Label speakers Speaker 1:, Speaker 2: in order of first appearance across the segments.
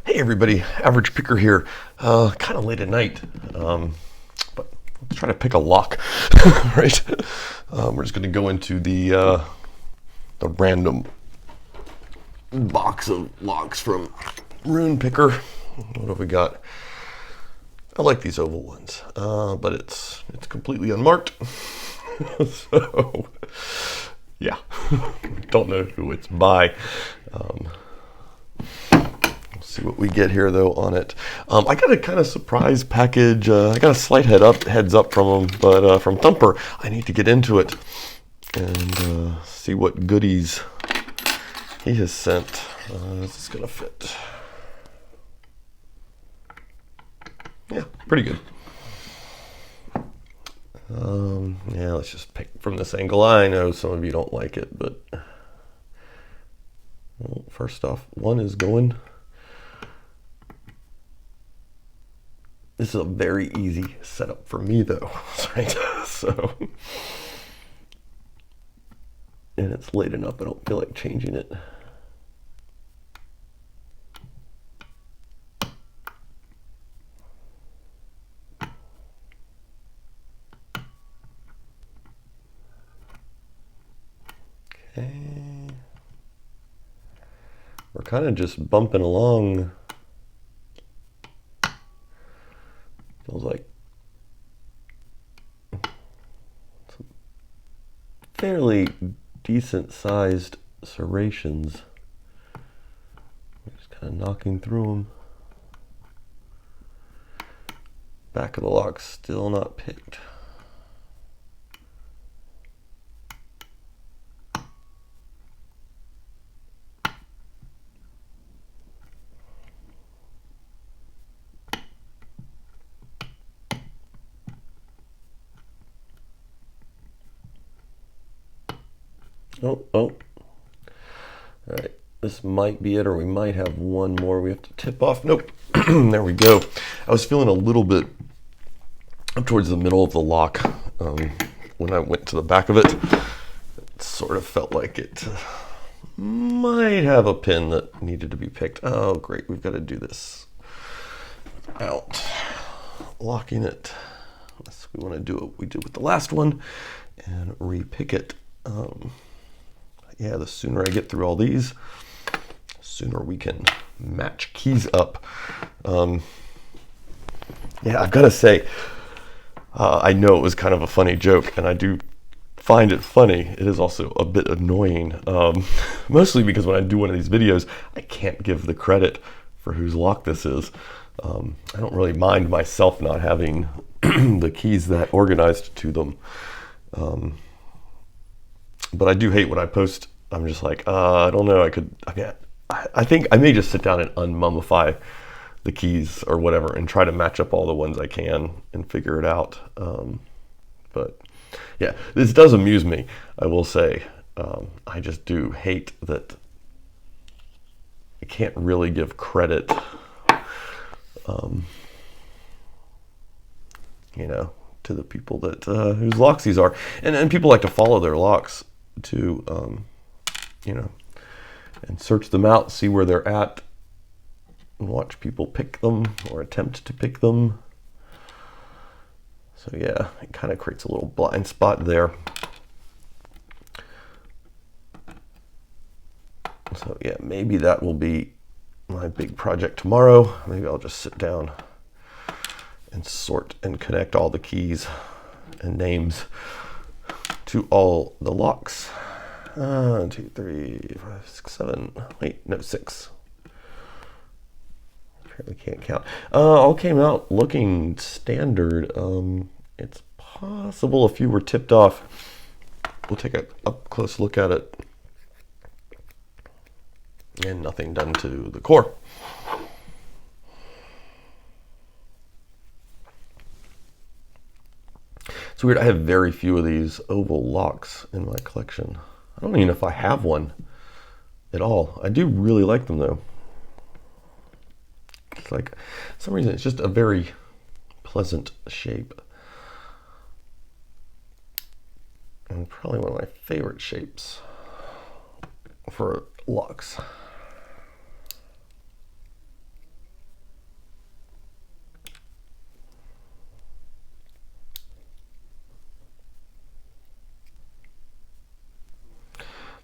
Speaker 1: Hey everybody, Average Picker here. Kind of late at night, but let's try to pick a lock, right? We're just going to go into the random box of locks from Rune Picker. What have we got? I like these oval ones, but it's completely unmarked. So, yeah, don't know who it's by. See what we get here though on it. I got a kind of surprise package. I got a slight heads up from him, but from Thumper, I need to get into it and see what goodies he has sent. Is this gonna fit? Yeah, pretty good. Yeah, let's just pick from this angle. I know some of you don't like it, but well, first off, one is going. This is a very easy setup for me though, right? So, and it's late enough, I don't feel like changing it. Okay. We're kind of just bumping along. Feels like some fairly decent sized serrations. Just kind of knocking through them. Back of the lock still not picked. Oh. All right, this might be it, or we might have one more we have to tip off. Nope. There we go. I was feeling a little bit up towards the middle of the lock when I went to the back of it. It sort of felt like it might have a pin that needed to be picked. Oh, great. We've got to do this without locking it. Unless we want to do what we did with the last one and repick it. Yeah, the sooner I get through all these, the sooner we can match keys up. Yeah, I've got to say, I know it was kind of a funny joke, and I do find it funny. It is also a bit annoying, mostly because when I do one of these videos, I can't give the credit for whose lock this is. I don't really mind myself not having the keys that organized to them. But I do hate when I post, I'm just like, I don't know, I think I may just sit down and unmummify the keys or whatever and try to match up all the ones I can and figure it out. But yeah, this does amuse me, I will say. I just do hate that I can't really give credit, to the people that whose locks these are. And people like to follow their locks to, and search them out, see where they're at, and watch people pick them or attempt to pick them. So yeah, it kind of creates a little blind spot there. So yeah, maybe that will be my big project tomorrow. Maybe I'll just sit down and sort and connect all the keys and names to all the locks. 1, 2, 3, 5, 6, 7. Wait, no, 6. Apparently can't count. All came out looking standard. It's possible a few were tipped off. We'll take a up close look at it. And nothing done to the core. It's weird, I have very few of these oval locks in my collection. I don't even know if I have one at all. I do really like them though. It's like, for some reason, it's just a very pleasant shape. And probably one of my favorite shapes for locks.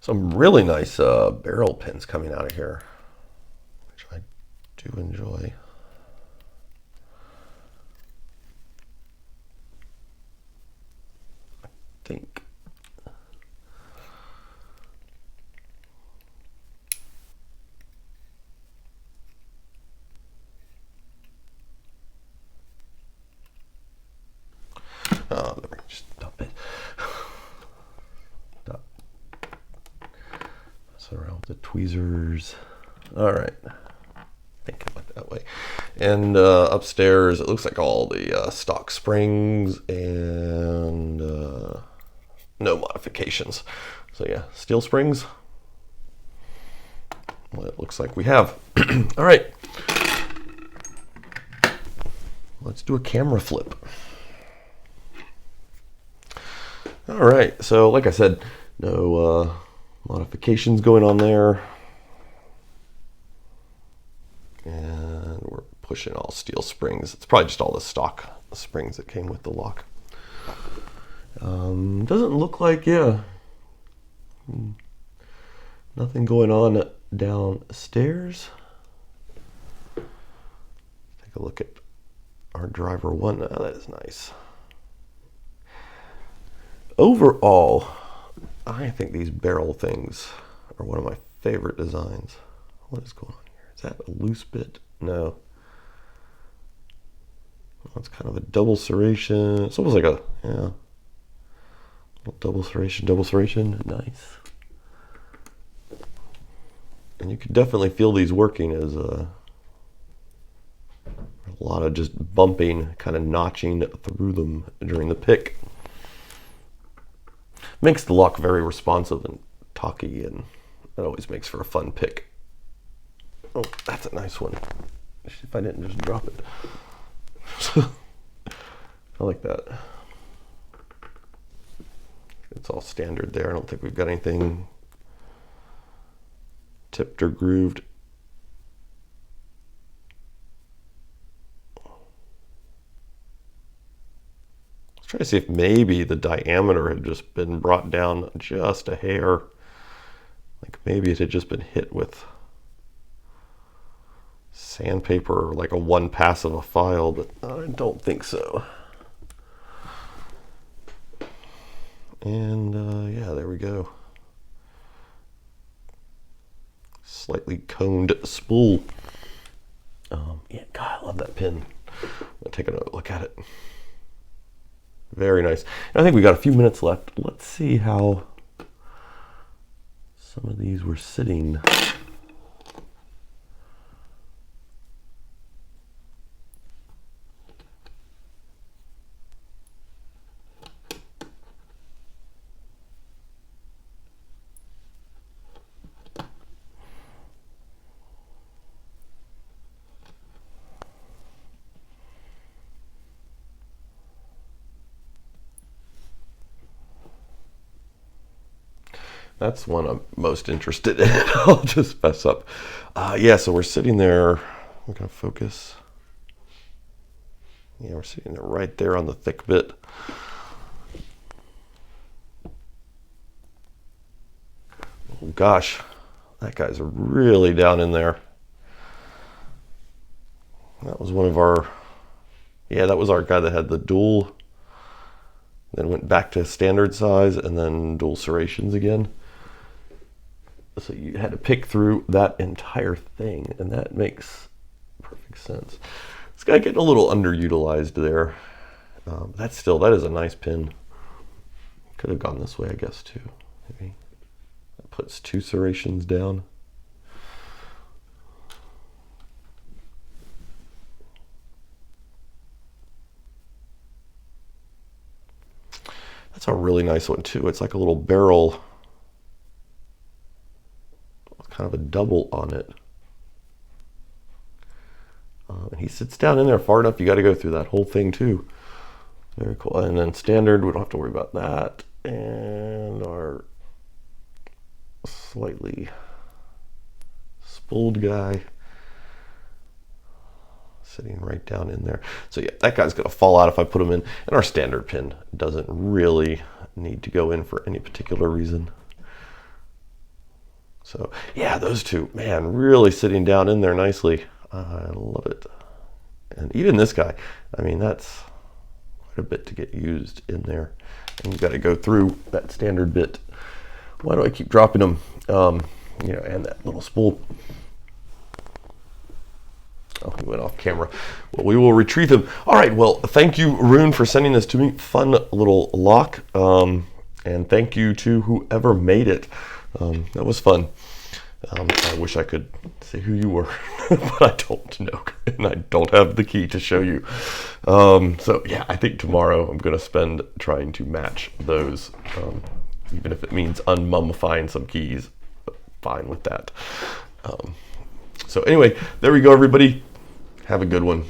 Speaker 1: Some really nice barrel pins coming out of here, which I do enjoy. I think. Let me just dump it. Mess around with the tweezers. All right. Think it went that way. And upstairs, it looks like all the stock springs and no modifications. So yeah, steel springs. Well, it looks like we have. All right. Let's do a camera flip. All right, so like I said, no modifications going on there. And we're pushing all steel springs. It's probably just all the stock springs that came with the lock. Doesn't look like, yeah, nothing going on downstairs. Take a look at our driver one. Oh, that is nice. Overall, I think these barrel things are one of my favorite designs. What is going on here? Is that a loose bit? No. Well, it's kind of a double serration. It's almost like a, yeah, double serration. Nice. And you can definitely feel these working as a lot of just bumping, kind of notching through them during the pick. Makes the lock very responsive and talky, and that always makes for a fun pick. Oh, that's a nice one. If I didn't just drop it. I like that. It's all standard there. I don't think we've got anything tipped or grooved. Try to see if maybe the diameter had just been brought down just a hair. Like maybe it had just been hit with sandpaper or like a one pass of a file, but I don't think so. And yeah, there we go. Slightly coned spool. Yeah, God, I love that pin. I'm gonna take a look at it. Very nice. And I think we got a few minutes left. Let's see how some of these were sitting. That's one I'm most interested in. I'll just fess up. Yeah, so we're sitting there. We're going to focus. Yeah, we're sitting there right there on the thick bit. Oh, gosh, that guy's really down in there. That was one of our, yeah, that was our guy that had the dual, then went back to standard size, and then dual serrations again. So you had to pick through that entire thing, and that makes perfect sense. This guy getting a little underutilized there. That is a nice pin. Could have gone this way, I guess, too. Maybe that puts two serrations down. That's a really nice one, too. It's like a little barrel. Kind of a double on it. And he sits down in there far enough, you got to go through that whole thing too. Very cool. And then standard, we don't have to worry about that. And our slightly spooled guy sitting right down in there. So yeah, that guy's going to fall out if I put him in. And our standard pin doesn't really need to go in for any particular reason. So yeah, those two, man, really sitting down in there nicely. I love it. And even this guy, I mean, that's quite a bit to get used in there. And you got to go through that standard bit. Why do I keep dropping them? You know, and that little spool. Oh, he went off camera. Well, we will retrieve him. All right, well, thank you, Rune, for sending this to me. Fun little lock. And thank you to whoever made it. That was fun. I wish I could say who you were, but I don't know, and I don't have the key to show you. So yeah, I think tomorrow I'm going to spend trying to match those, even if it means unmummifying some keys. Fine with that. So anyway, there we go, everybody. Have a good one.